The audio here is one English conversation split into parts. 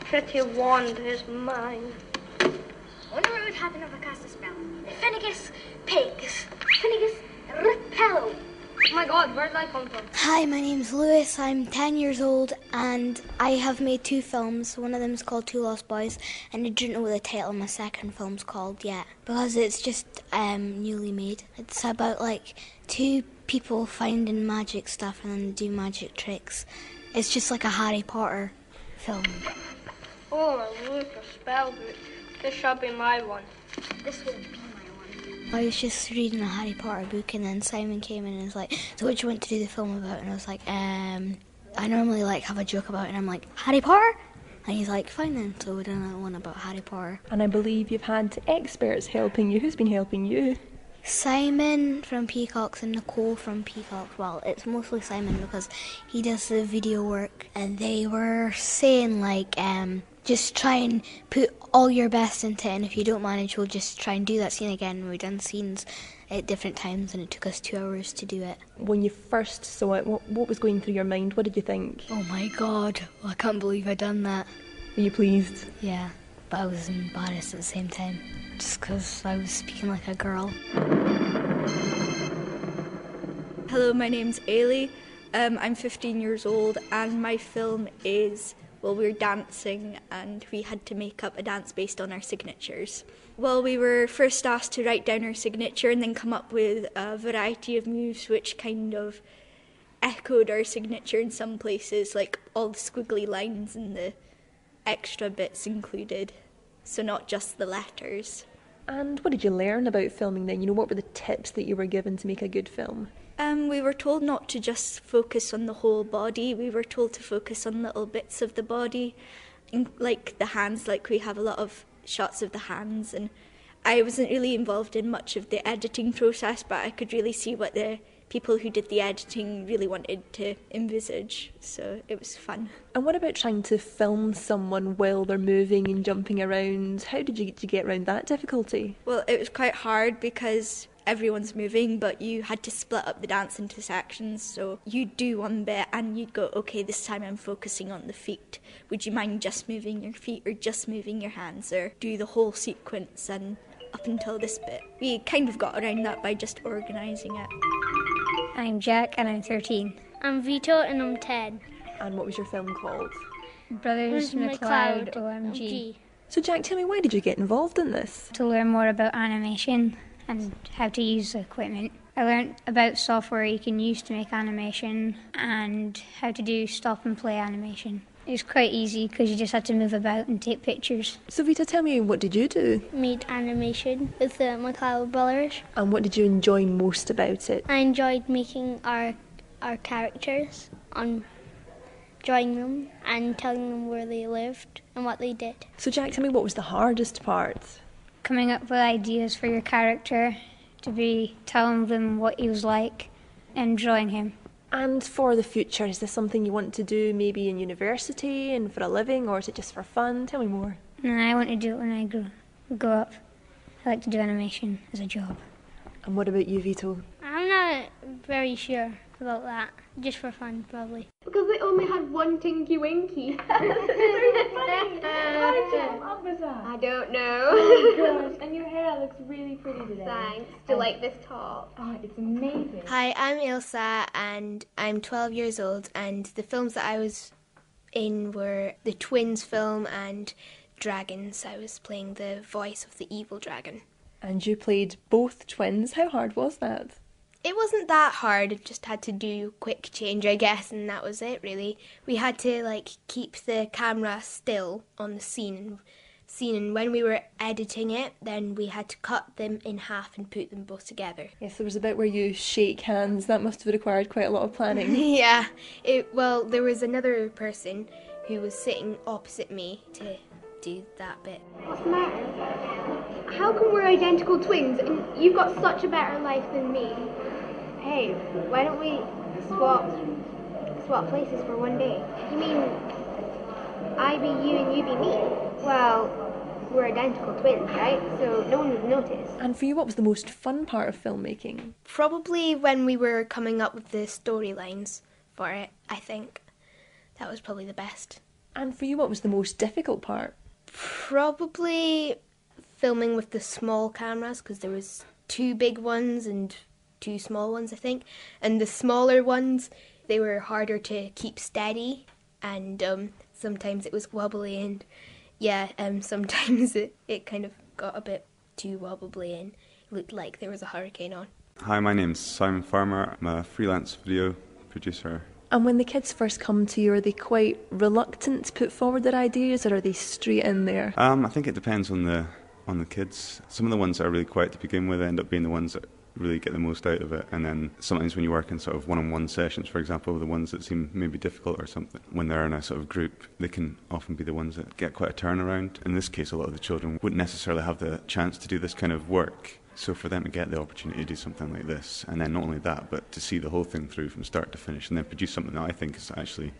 pretty wand is mine. Wonder what would happen if I cast a spell. Finnegas Pigs. Finnegas Repello. Oh my god, where did I come from? Hi, my name's Lewis. I'm 10 years old and I have made 2 films. One of them is called Two Lost Boys, and I didn't know what the title of my second film's called yet because it's just newly made. It's about like 2 people finding magic stuff and then do magic tricks. It's just like a Harry Potter film. Oh, look, a spell book. This shall be my one. This will be my one. I was just reading a Harry Potter book and then Simon came in and was like, so what do you want to do the film about? And I was like, I normally like have a joke about it and I'm like, Harry Potter? And he's like, fine then, so we done one about Harry Potter. And I believe you've had experts helping you. Who's been helping you? Simon from Peacocks and Nicole from Peacocks. Well, it's mostly Simon because he does the video work, and they were saying like, just try and put all your best into it, and if you don't manage, we'll just try and do that scene again. And we've done scenes at different times and it took us 2 hours to do it. When you first saw it, what was going through your mind? What did you think? Oh my god, I can't believe I done that. Were you pleased? Yeah, but I was embarrassed at the same time, just because I was speaking like a girl. Hello, my name's Ailey. I'm 15 years old and my film is, well, we were dancing and we had to make up a dance based on our signatures. Well, we were first asked to write down our signature and then come up with a variety of moves which kind of echoed our signature in some places, like all the squiggly lines and the extra bits included, so not just the letters. And what did you learn about filming then? You know, what were the tips that you were given to make a good film? We were told not to just focus on the whole body. We were told to focus on little bits of the body, like the hands, like we have a lot of shots of the hands. And I wasn't really involved in much of the editing process, but I could really see what the people who did the editing really wanted to envisage, so it was fun. And what about trying to film someone while they're moving and jumping around? How did you get around that difficulty? Well, it was quite hard because everyone's moving, but you had to split up the dance into sections, so you'd do one bit and you'd go, okay, this time I'm focusing on the feet. Would you mind just moving your feet or just moving your hands, or do the whole sequence and up until this bit? We kind of got around that by just organising it. I'm Jack and I'm 13. I'm Vito and I'm 10. And what was your film called? Brothers McLeod OMG. So Jack, tell me, why did you get involved in this? To learn more about animation and how to use the equipment. I learned about software you can use to make animation and how to do stop and play animation. It was quite easy because you just had to move about and take pictures. So Vita, tell me, what did you do? Made animation with the McLeod brothers. And what did you enjoy most about it? I enjoyed making our characters, drawing them and telling them where they lived and what they did. So Jack, tell me, what was the hardest part? Coming up with ideas for your character, to be telling them what he was like and drawing him. And for the future, is this something you want to do maybe in university and for a living, or is it just for fun? Tell me more. No, I want to do it when I grow up. I like to do animation as a job. And what about you, Vito? I'm not very sure about that. Just for fun, probably. Because they only had one Tinky Winky. How did you come up with that? I don't know. Oh gosh, and your hair looks really pretty today. Thanks. Do you like this top? Oh, it's amazing. Hi, I'm Ilsa and I'm 12 years old, and the films that I was in were the Twins film and Dragons. I was playing the voice of the evil dragon. And you played both twins. How hard was that? It wasn't that hard, it just had to do quick change, I guess, and that was it, really. We had to, keep the camera still on the scene, and when we were editing it, then we had to cut them in half and put them both together. Yes, there was a bit where you shake hands. That must have required quite a lot of planning. Yeah, there was another person who was sitting opposite me to do that bit. What's the matter? How come we're identical twins and you've got such a better life than me? Hey, why don't we swap places for one day? You mean I be you and you be me? Well, we're identical twins, right? So no one would notice. And for you, what was the most fun part of filmmaking? Probably when we were coming up with the storylines for it, I think. That was probably the best. And for you, what was the most difficult part? Probably filming with the small cameras, because there was 2 big ones and 2 small ones, I think. And the smaller ones, they were harder to keep steady, and sometimes it was wobbly, and sometimes it kind of got a bit too wobbly and it looked like there was a hurricane on. Hi, my name's Simon Farmer. I'm a freelance video producer. And when the kids first come to you, are they quite reluctant to put forward their ideas, or are they straight in there? I think it depends on the kids. Some of the ones that are really quiet to begin with end up being the ones that really get the most out of it, and then sometimes when you work in sort of one-on-one sessions, for example, the ones that seem maybe difficult or something, when they're in a sort of group, they can often be the ones that get quite a turnaround. In this case, a lot of the children wouldn't necessarily have the chance to do this kind of work, so for them to get the opportunity to do something like this, and then not only that, but to see the whole thing through from start to finish, and then produce something that I think is actually,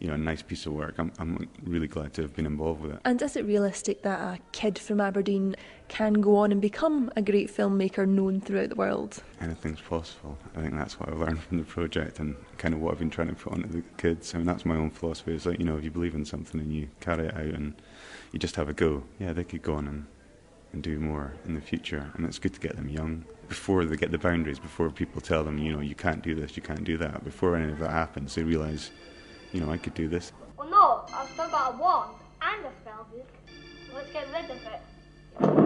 you know, a nice piece of work. I'm really glad to have been involved with it. And is it realistic that a kid from Aberdeen can go on and become a great filmmaker known throughout the world? Anything's possible. I think that's what I've learned from the project and kind of what I've been trying to put onto the kids. I mean, that's my own philosophy. It's like, you know, if you believe in something and you carry it out and you just have a go, yeah, they could go on and do more in the future. And it's good to get them young, before they get the boundaries, before people tell them, you know, you can't do this, you can't do that. Before any of that happens, they realise, you know, I could do this. Well, no, I've still got a wand and a spell book. Let's get rid of it.